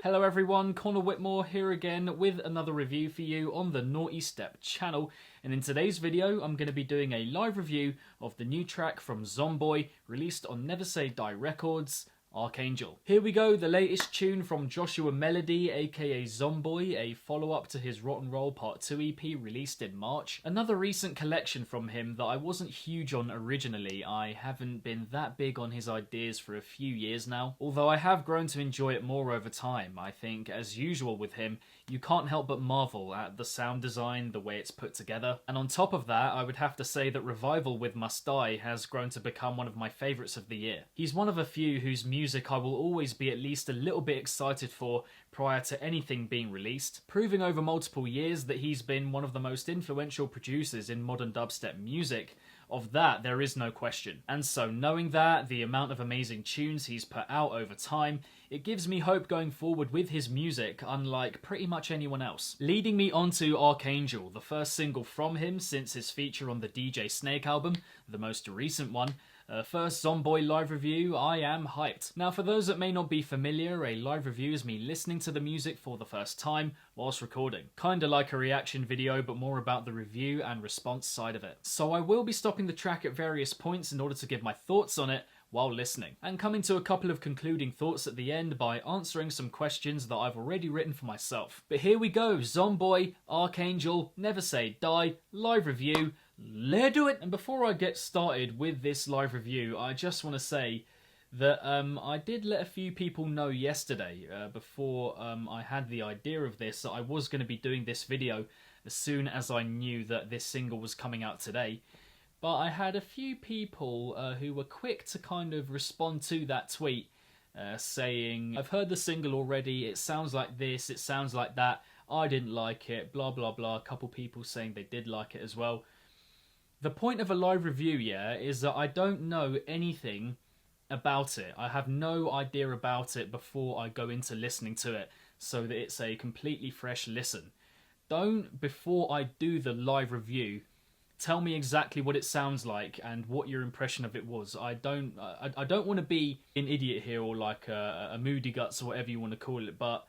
Hello everyone, Connor Whitmore here again with another review for you on the Nawtystep channel, and in today's video I'm going to be doing a live review of the new track from Zomboy released on Never Say Die Records, Archangel. Here we go, the latest tune from Joshua Mellody aka Zomboy, a follow-up to his Rock 'n' Roll Part 2 EP released in March. Another recent collection from him that I wasn't huge on originally. I haven't been that big on his ideas for a few years now, although I have grown to enjoy it more over time. I think, as usual with him, you can't help but marvel at the sound design, the way it's put together. And on top of that, I would have to say that Revival with Must Die has grown to become one of my favourites of the year. He's one of a few whose music I will always be at least a little bit excited for prior to anything being released, proving over multiple years that he's been one of the most influential producers in modern dubstep music. Of that, there is no question. And so knowing that, the amount of amazing tunes he's put out over time, it gives me hope going forward with his music, unlike pretty much anyone else. Leading me on to Archangel, the first single from him since his feature on the DJ Snake album, the most recent one. First Zomboy live review, I am hyped. Now for those that may not be familiar, a live review is me listening to the music for the first time whilst recording. Kinda like a reaction video, but more about the review and response side of it. So I will be stopping the track at various points in order to give my thoughts on it while listening, and coming to a couple of concluding thoughts at the end by answering some questions that I've already written for myself. But here we go, Zomboy, Archangel, Never Say Die, live review. Let's do it! And before I get started with this live review, I just want to say that I did let a few people know yesterday, before I had the idea of this, that I was going to be doing this video as soon as I knew that this single was coming out today. But I had a few people who were quick to kind of respond to that tweet, saying, I've heard the single already, it sounds like this, it sounds like that, I didn't like it, blah blah blah. A couple people saying they did like it as well. The point of a live review, yeah, is that I don't know anything about it. I have no idea about it before I go into listening to it, so that it's a completely fresh listen. Don't, before I do the live review, tell me exactly what it sounds like and what your impression of it was. I don't want to be an idiot here, or like a moody guts or whatever you want to call it, but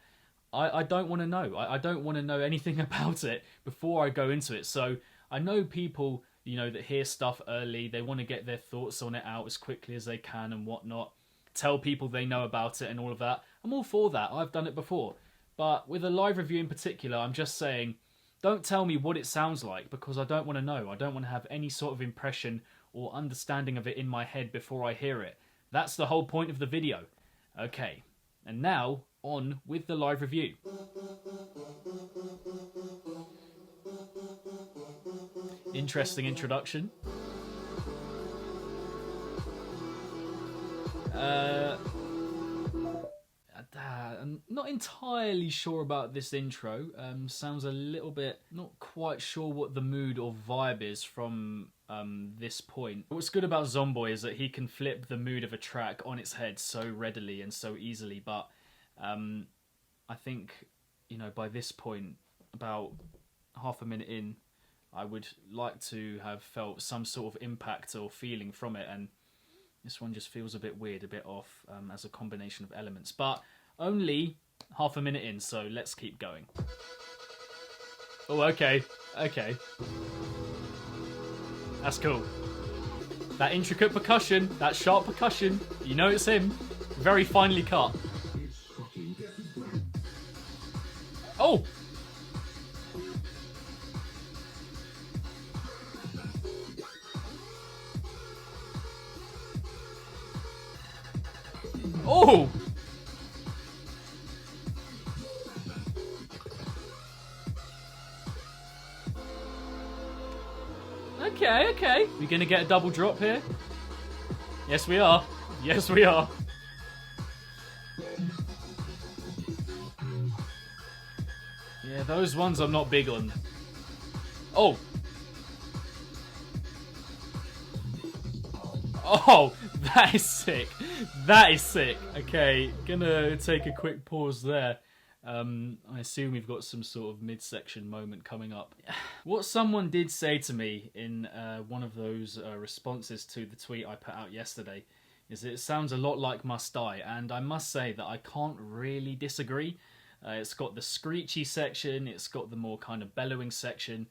I don't want to know. I don't want to know anything about it before I go into it. So I know people, you know, that hear stuff early, they want to get their thoughts on it out as quickly as they can and whatnot. Tell people they know about it and all of that. I'm all for that. I've done it before. But with a live review in particular, I'm just saying, don't tell me what it sounds like, because I don't want to know. I don't want to have any sort of impression or understanding of it in my head before I hear it. That's the whole point of the video. Okay, and now on with the live review. Interesting introduction. I'm not entirely sure about this intro. Sounds a little bit, not quite sure what the mood or vibe is from this point. What's good about Zomboy is that he can flip the mood of a track on its head so readily and so easily, but I think, you know, by this point, about half a minute in, I would like to have felt some sort of impact or feeling from it, and this one just feels a bit weird, a bit off as a combination of elements, but only half a minute in, so let's keep going. Oh, okay, okay. That's cool. That intricate percussion, that sharp percussion, you know it's him. Very finely cut. Oh! Oh! Okay, okay. We gonna get a double drop here? Yes, we are. Yes, we are. Yeah, those ones I'm not big on. Oh! Oh, that is sick. That is sick. Okay, gonna take a quick pause there. I assume we've got some sort of midsection moment coming up. What someone did say to me in one of those responses to the tweet I put out yesterday is it sounds a lot like Must Die, and I must say that I can't really disagree. It's got the screechy section, it's got the more kind of bellowing section,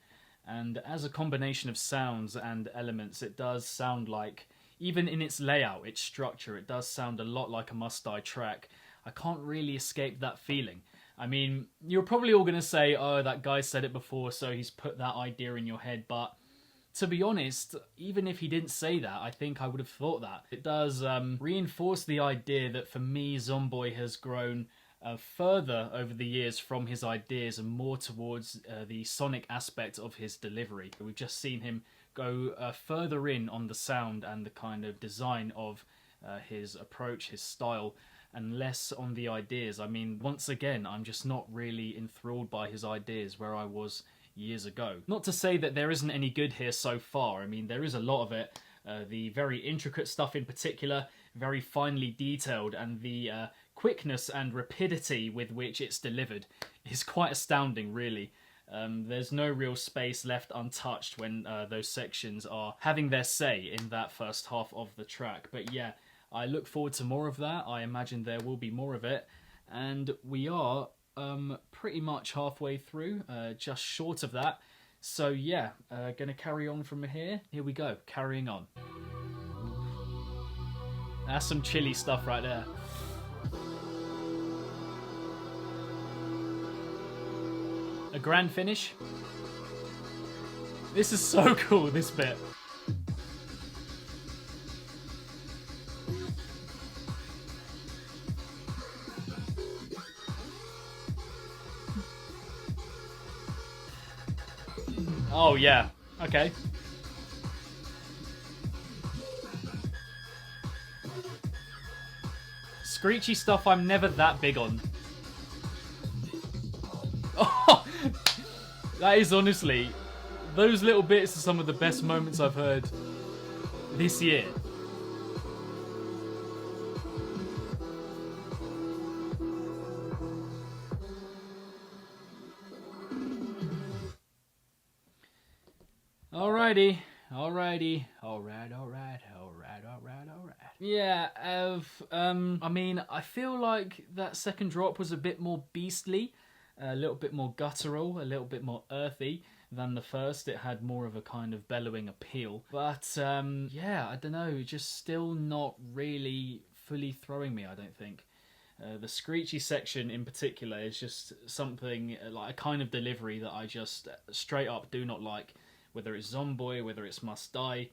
and as a combination of sounds and elements, it does sound like, even in its layout, its structure, it does sound a lot like a Must Die track. I can't really escape that feeling. I mean, you're probably all going to say, oh, that guy said it before, so he's put that idea in your head, but to be honest, even if he didn't say that, I think I would have thought that. It does reinforce the idea that for me, Zomboy has grown further over the years from his ideas and more towards the sonic aspect of his delivery. We've just seen him go further in on the sound and the kind of design of his approach, his style, and less on the ideas. I mean, once again, I'm just not really enthralled by his ideas where I was years ago. Not to say that there isn't any good here so far. I mean, there is a lot of it. The very intricate stuff in particular, very finely detailed, and the quickness and rapidity with which it's delivered is quite astounding, really. There's no real space left untouched when those sections are having their say in that first half of the track. But yeah, I look forward to more of that. I imagine there will be more of it. And we are pretty much halfway through, just short of that. So yeah, gonna carry on from here. Here we go, carrying on. That's some chilly stuff right there. A grand finish. This is so cool, this bit. Oh yeah, okay. Screechy stuff I'm never that big on. Oh, that is honestly, those little bits are some of the best moments I've heard this year. Alrighty. Yeah, I mean, I feel like that second drop was a bit more beastly, a little bit more guttural, a little bit more earthy than the first. It had more of a kind of bellowing appeal. But, yeah, I don't know, just still not really fully throwing me, I don't think. The screechy section in particular is just something, like a kind of delivery that I just straight up do not like. Whether it's Zomboy, whether it's Must Die,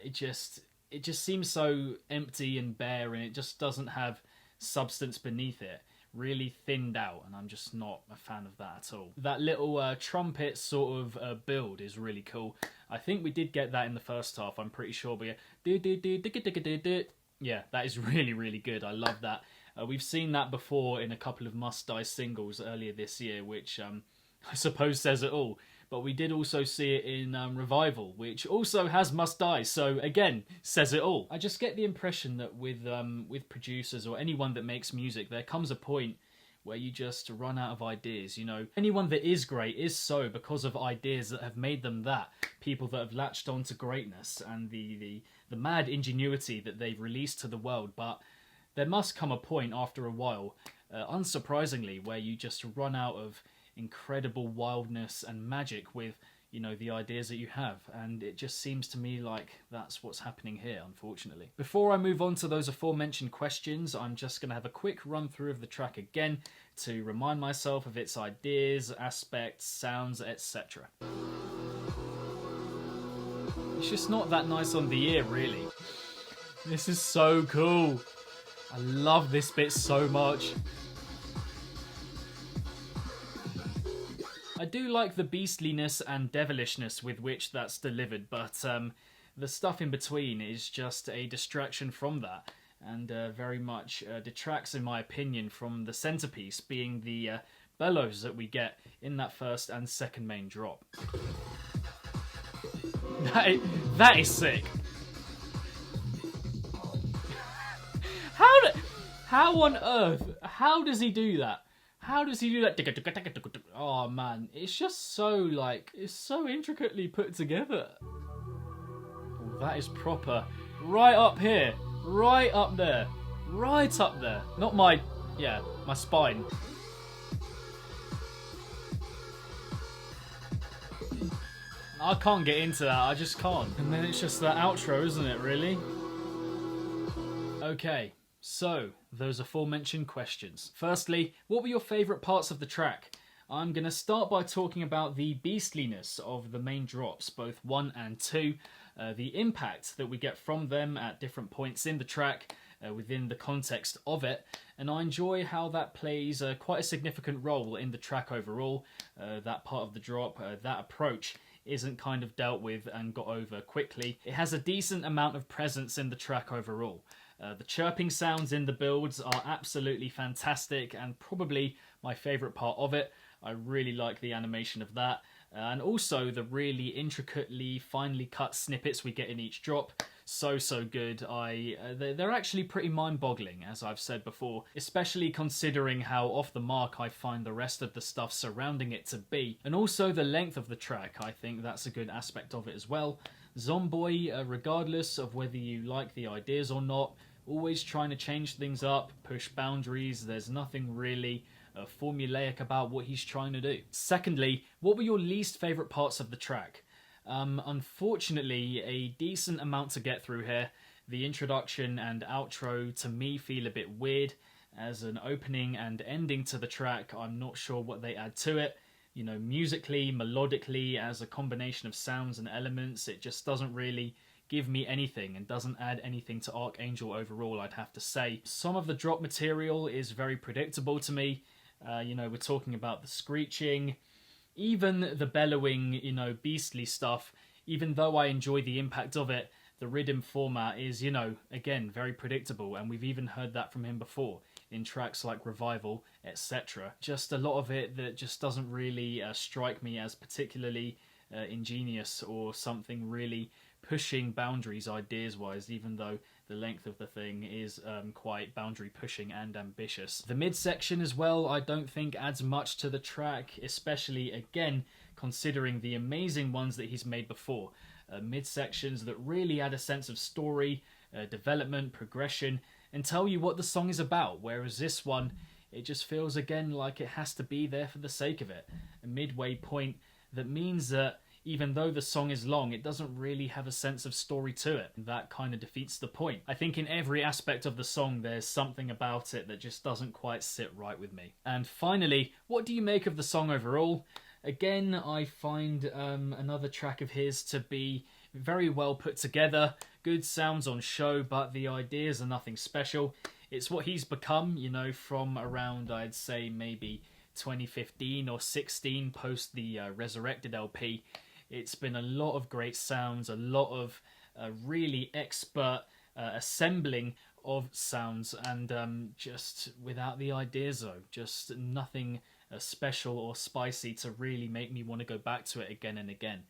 it just seems so empty and bare, and it just doesn't have substance beneath it. Really thinned out, and I'm just not a fan of that at all. That little trumpet sort of build is really cool. I think we did get that in the first half, I'm pretty sure, but yeah, that is really, really good. I love that. We've seen that before in a couple of Must Die singles earlier this year, which I suppose says it all. But we did also see it in Revival, which also has Must Die, so again, says it all. I just get the impression that with producers or anyone that makes music, there comes a point where you just run out of ideas, you know. Anyone that is great is so because of ideas that have made them that. People that have latched on to greatness and the mad ingenuity that they've released to the world. But there must come a point after a while, unsurprisingly, where you just run out of incredible wildness and magic with, you know, the ideas that you have, and it just seems to me like that's what's happening here, unfortunately. Before I move on to those aforementioned questions, I'm just going to have a quick run through of the track again to remind myself of its ideas, aspects, sounds, etc. It's just not that nice on the ear, really. This is so cool. I love this bit so much. I do like the beastliness and devilishness with which that's delivered, but the stuff in between is just a distraction from that, and very much detracts, in my opinion, from the centerpiece being the bellows that we get in that first and second main drop. That is sick. How on earth? How does he do that? How does he do that? Oh man, it's just so, like, it's so intricately put together. Oh, that is proper. Right up here. Right up there. Right up there. Not my, yeah, my spine. I can't get into that, I just can't. And then it's just that outro, isn't it, really? Okay, so those aforementioned questions. Firstly, what were your favourite parts of the track? I'm going to start by talking about the beastliness of the main drops, both 1 and 2, the impact that we get from them at different points in the track, within the context of it, and I enjoy how that plays quite a significant role in the track overall. That part of the drop, that approach, isn't kind of dealt with and got over quickly. It has a decent amount of presence in the track overall. The chirping sounds in the builds are absolutely fantastic and probably my favourite part of it. I really like the animation of that, and also the really intricately, finely cut snippets we get in each drop. So good. They're actually pretty mind-boggling, as I've said before, especially considering how off the mark I find the rest of the stuff surrounding it to be. And also the length of the track, I think that's a good aspect of it as well. Zomboy, regardless of whether you like the ideas or not, always trying to change things up, push boundaries. There's nothing really formulaic about what he's trying to do. Secondly, what were your least favourite parts of the track? Unfortunately, a decent amount to get through here. The introduction and outro to me feel a bit weird. As an opening and ending to the track, I'm not sure what they add to it. You know, musically, melodically, as a combination of sounds and elements, it just doesn't really give me anything and doesn't add anything to Archangel overall, I'd have to say. Some of the drop material is very predictable to me. You know, we're talking about the screeching, even the bellowing, you know, beastly stuff. Even though I enjoy the impact of it, the rhythm format is, you know, again, very predictable, and we've even heard that from him before in tracks like Revival, etc. Just a lot of it that just doesn't really strike me as particularly ingenious or something really pushing boundaries ideas-wise, even though the length of the thing is quite boundary-pushing and ambitious. The mid-section as well, I don't think adds much to the track, especially, again, considering the amazing ones that he's made before. Mid-sections that really add a sense of story, development, progression, and tell you what the song is about, whereas this one, it just feels, again, like it has to be there for the sake of it. A midway point that means that even though the song is long, it doesn't really have a sense of story to it. That kind of defeats the point. I think in every aspect of the song, there's something about it that just doesn't quite sit right with me. And finally, what do you make of the song overall? Again, I find another track of his to be very well put together. Good sounds on show, but the ideas are nothing special. It's what he's become, you know, from around, I'd say, maybe 2015 or 16, post the Resurrected LP. It's been a lot of great sounds, a lot of really expert assembling of sounds, and just without the ideas though, just nothing special or spicy to really make me want to go back to it again and again.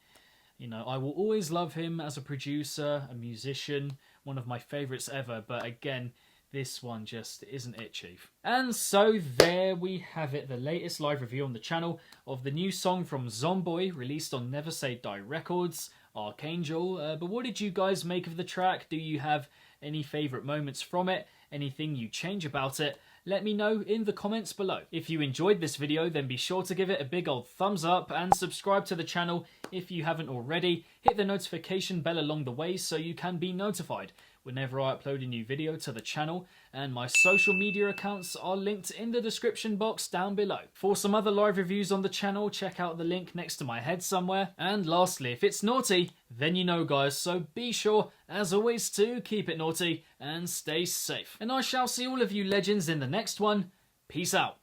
You know, I will always love him as a producer, a musician, one of my favourites ever, but again, this one just isn't it, Chief. And so there we have it, the latest live review on the channel of the new song from Zomboy, released on Never Say Die Records, Archangel. But what did you guys make of the track? Do you have any favourite moments from it? Anything you change about it? Let me know in the comments below. If you enjoyed this video, then be sure to give it a big old thumbs up and subscribe to the channel if you haven't already. Hit the notification bell along the way so you can be notified whenever I upload a new video to the channel, and my social media accounts are linked in the description box down below. For some other live reviews on the channel, check out the link next to my head somewhere. And lastly, if it's naughty, then you know guys, so be sure, as always, to keep it naughty and stay safe. And I shall see all of you legends in the next one. Peace out.